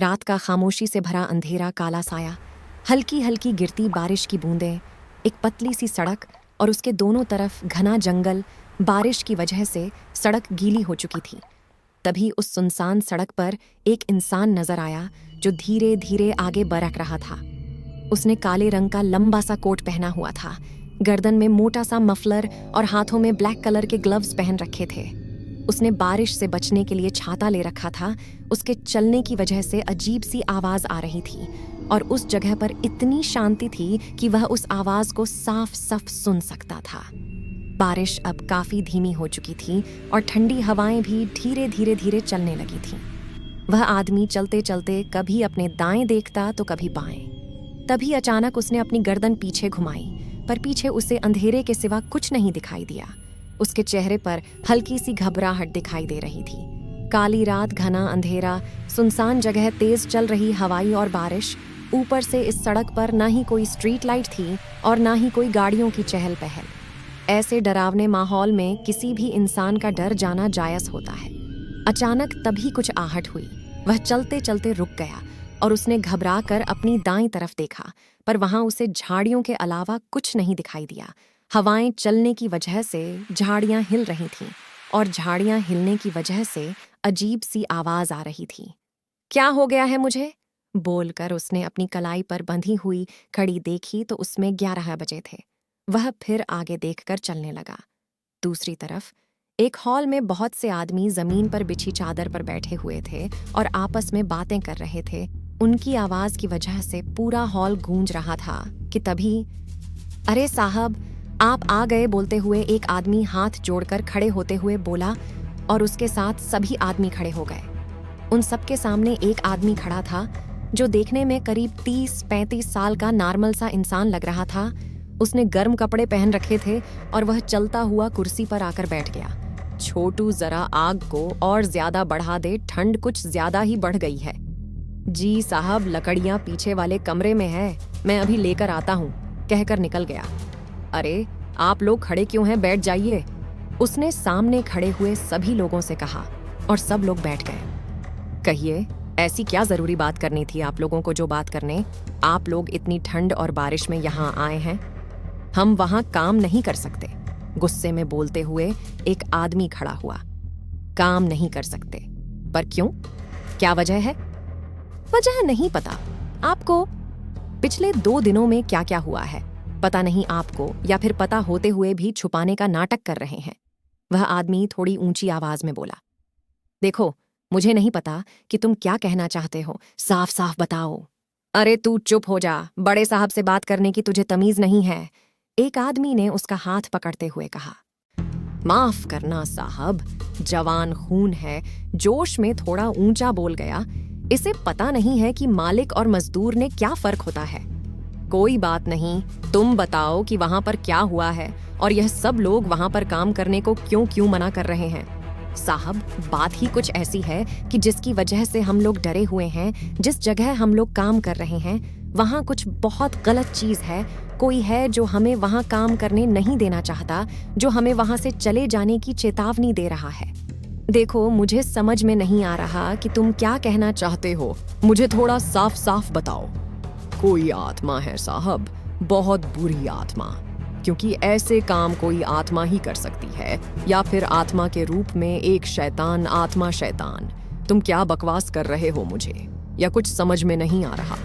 रात का खामोशी से भरा अंधेरा काला साया, हल्की हल्की गिरती बारिश की बूंदें, एक पतली सी सड़क और उसके दोनों तरफ घना जंगल। बारिश की वजह से सड़क गीली हो चुकी थी। तभी उस सुनसान सड़क पर एक इंसान नजर आया जो धीरे धीरे आगे बरक रहा था। उसने काले रंग का लंबा सा कोट पहना हुआ था, गर्दन में मोटा सा मफलर और हाथों में ब्लैक कलर के ग्लव्स पहन रखे थे। उसने बारिश से बचने के लिए छाता ले रखा था। उसके चलने की वजह से अजीब सी आवाज आ रही थी और उस जगह पर इतनी शांति थी कि वह उस आवाज को साफ साफ सुन सकता था। बारिश अब काफी धीमी हो चुकी थी और ठंडी हवाएं भी धीरे धीरे धीरे चलने लगी थीं। वह आदमी चलते चलते कभी अपने दाएं देखता तो कभी बाएं। तभी अचानक उसने अपनी गर्दन पीछे घुमाई, पर पीछे उसे अंधेरे के सिवा कुछ नहीं दिखाई दिया। उसके चेहरे पर हल्की सी घबराहट दिखाई दे रही थी। काली रात, घना अंधेरा, सुनसान जगह, तेज चल रही हवाई और बारिश। ऊपर से इस सड़क पर ना ही कोई स्ट्रीट लाइट थी और ना ही कोई गाड़ियों की चहल पहल। ऐसे डरावने माहौल में किसी भी इंसान का डर जाना जायज होता है। अचानक तभी कुछ आहट हुई। वह चलते चलते रुक गया और उसने घबरा कर अपनी दाईं तरफ देखा, पर वहां उसे झाड़ियों के अलावा कुछ नहीं दिखाई दिया। हवाएं चलने की वजह से झाड़ियां हिल रही थीं और झाड़ियां हिलने की वजह से अजीब सी आवाज आ रही थी। क्या हो गया है मुझे? बोलकर उसने अपनी कलाई पर बंधी हुई घड़ी देखी तो उसमें 11 बजे थे। वह फिर आगे देखकर चलने लगा। दूसरी तरफ एक हॉल में बहुत से आदमी जमीन पर बिछी चादर पर बैठे हुए थे और आपस में बातें कर रहे थे। उनकी आवाज की वजह से पूरा हॉल गूंज रहा था कि तभी, अरे साहब, आप आ गए, बोलते हुए एक आदमी हाथ जोड़कर खड़े होते हुए बोला और उसके साथ सभी आदमी खड़े हो गए। उन सबके सामने एक आदमी खड़ा था जो देखने में करीब 30-35 साल का नॉर्मल सा इंसान लग रहा था। उसने गर्म कपड़े पहन रखे थे और वह चलता हुआ कुर्सी पर आकर बैठ गया। छोटू, जरा आग को और ज्यादा बढ़ा दे, ठंड कुछ ज्यादा ही बढ़ गई है। जी साहब, लकड़ियां पीछे वाले कमरे में है, मैं अभी लेकर आता हूँ, कहकर निकल गया। अरे आप लोग खड़े क्यों हैं, बैठ जाइए, उसने सामने खड़े हुए सभी लोगों से कहा और सब लोग बैठ गए। कहिए, ऐसी क्या जरूरी बात करनी थी आप लोगों को जो बात करने? आप लोग इतनी ठंड और बारिश में यहाँ आए हैं। हम वहां काम नहीं कर सकते, गुस्से में बोलते हुए एक आदमी खड़ा हुआ। काम नहीं कर सकते? पर क्यों? क्या वजह है? वजह नहीं पता आपको? पिछले 2 दिनों में क्या क्या हुआ है पता नहीं आपको, या फिर पता होते हुए भी छुपाने का नाटक कर रहे हैं? वह आदमी थोड़ी ऊंची आवाज में बोला। देखो, मुझे नहीं पता कि तुम क्या कहना चाहते हो, साफ साफ बताओ। अरे तू चुप हो जा, बड़े साहब से बात करने की तुझे तमीज नहीं है, एक आदमी ने उसका हाथ पकड़ते हुए कहा। माफ करना साहब, जवान खून है, जोश में थोड़ा ऊंचा बोल गया। इसे पता नहीं है कि मालिक और मजदूर ने क्या फर्क होता है। कोई बात नहीं, तुम बताओ कि वहां पर क्या हुआ है और यह सब लोग वहां पर काम करने को क्यों मना कर रहे हैं। साहब, बात ही कुछ ऐसी है कि जिसकी वजह से हम लोग डरे हुए हैं। जिस जगह हम लोग काम कर रहे हैं वहां कुछ बहुत गलत चीज है। कोई है जो हमें वहां काम करने नहीं देना चाहता, जो हमें वहां से चले जाने की चेतावनी दे रहा है। देखो, मुझे समझ में नहीं आ रहा कि तुम क्या कहना चाहते हो, मुझे थोड़ा साफ साफ बताओ। कोई आत्मा है साहब, बहुत बुरी आत्मा, क्योंकि ऐसे काम कोई आत्मा ही कर सकती है, या फिर आत्मा के रूप में एक शैतान आत्मा। शैतान? तुम क्या बकवास कर रहे हो मुझे, या कुछ समझ में नहीं आ रहा?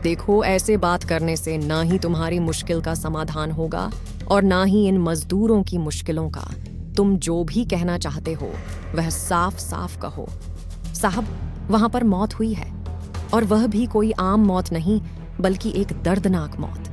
देखो, ऐसे बात करने से ना ही तुम्हारी मुश्किल का समाधान होगा और ना ही इन मजदूरों की मुश्किलों का। तुम जो भी कहना चाहते हो वह साफ साफ कहो। साहब, वहां पर मौत हुई है, और वह भी कोई आम मौत नहीं, बल्कि एक दर्दनाक मौत।